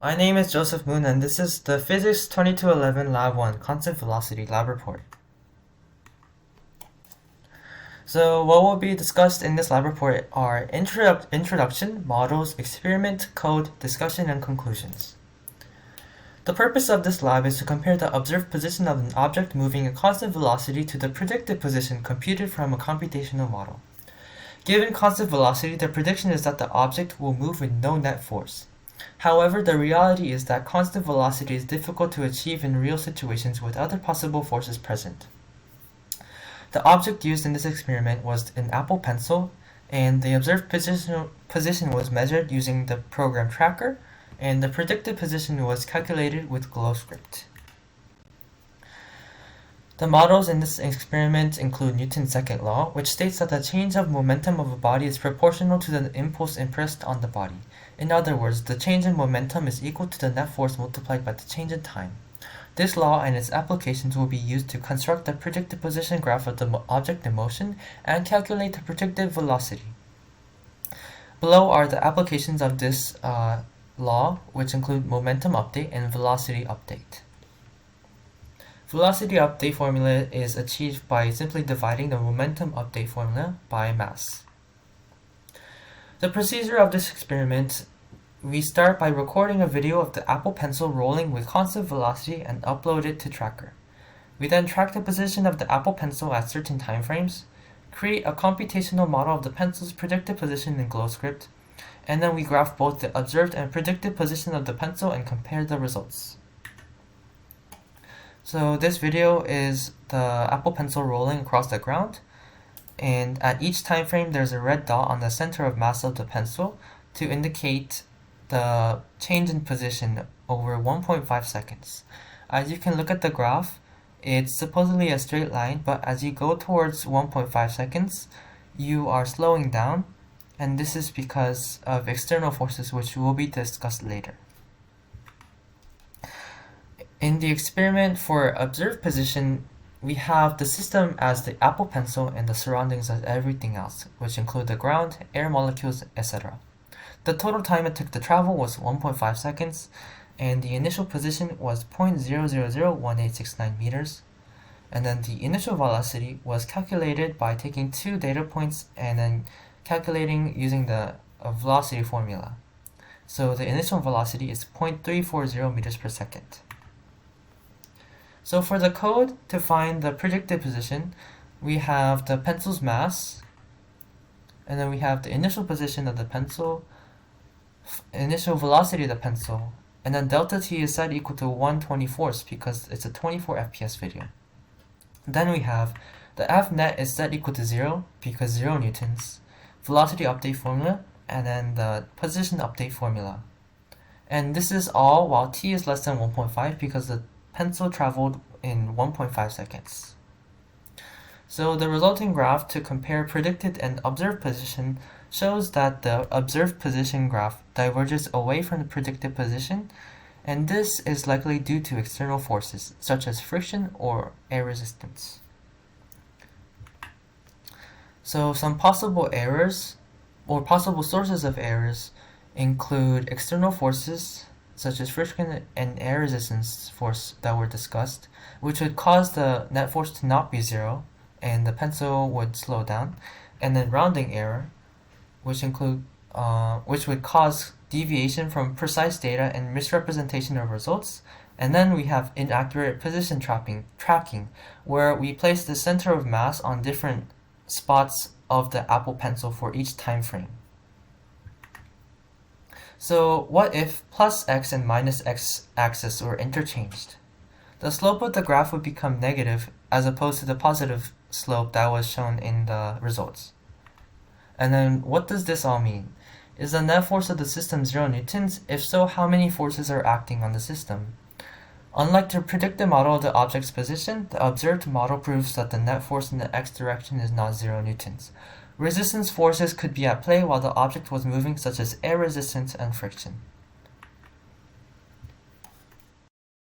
My name is Joseph Moon, and this is the Physics 2211 Lab 1 Constant Velocity Lab Report. So what will be discussed in this lab report are introduction, models, experiment, code, discussion, and conclusions. The purpose of this lab is to compare the observed position of an object moving at constant velocity to the predicted position computed from a computational model. Given constant velocity, the prediction is that the object will move with no net force. However, the reality is that constant velocity is difficult to achieve in real situations with other possible forces present. The object used in this experiment was an Apple Pencil, and the observed position was measured using the program tracker, and the predicted position was calculated with GlowScript. The models in this experiment include Newton's second law, which states that the change of momentum of a body is proportional to the impulse impressed on the body. In other words, the change in momentum is equal to the net force multiplied by the change in time. This law and its applications will be used to construct the predicted position graph of the object in motion and calculate the predicted velocity. Below are the applications of this law, which include momentum update and velocity update. Velocity update formula is achieved by simply dividing the momentum update formula by mass. The procedure of this experiment: we start by recording a video of the Apple Pencil rolling with constant velocity and upload it to Tracker. We then track the position of the Apple Pencil at certain time frames, create a computational model of the pencil's predicted position in GlowScript, and then we graph both the observed and predicted position of the pencil and compare the results. So this video is the Apple Pencil rolling across the ground, and at each time frame there's a red dot on the center of mass of the pencil to indicate the change in position over 1.5 seconds. As you can look at the graph, it's supposedly a straight line, but as you go towards 1.5 seconds, you are slowing down, and this is because of external forces which will be discussed later. In the experiment for observed position, we have the system as the Apple Pencil and the surroundings as everything else, which include the ground, air molecules, etc. The total time it took to travel was 1.5 seconds, and the initial position was 0.0001869 meters. And then the initial velocity was calculated by taking two data points and then calculating using the velocity formula. So the initial velocity is 0.340 meters per second. So for the code to find the predicted position, we have the pencil's mass, and then we have the initial position of the pencil, initial velocity of the pencil, and then delta t is set equal to 1/24 because it's a 24 fps video. Then we have the f net is set equal to 0 because 0 newtons, velocity update formula, and then the position update formula. And this is all while t is less than 1.5 because the pencil traveled in 1.5 seconds. So the resulting graph to compare predicted and observed position shows that the observed position graph diverges away from the predicted position, and this is likely due to external forces such as friction or air resistance. So some possible errors or possible sources of errors include external forces such as friction and air resistance force that were discussed, which would cause the net force to not be 0 and the pencil would slow down, and then rounding error, which would cause deviation from precise data and misrepresentation of results. And then we have inaccurate position tracking, where we place the center of mass on different spots of the Apple Pencil for each time frame. So what if plus x and minus x axis were interchanged? The slope of the graph would become negative as opposed to the positive slope that was shown in the results. And then what does this all mean? Is the net force of the system 0 newtons? If so, how many forces are acting on the system? Unlike the predicted model of the object's position, the observed model proves that the net force in the x direction is not 0 newtons. Resistance forces could be at play while the object was moving, such as air resistance and friction.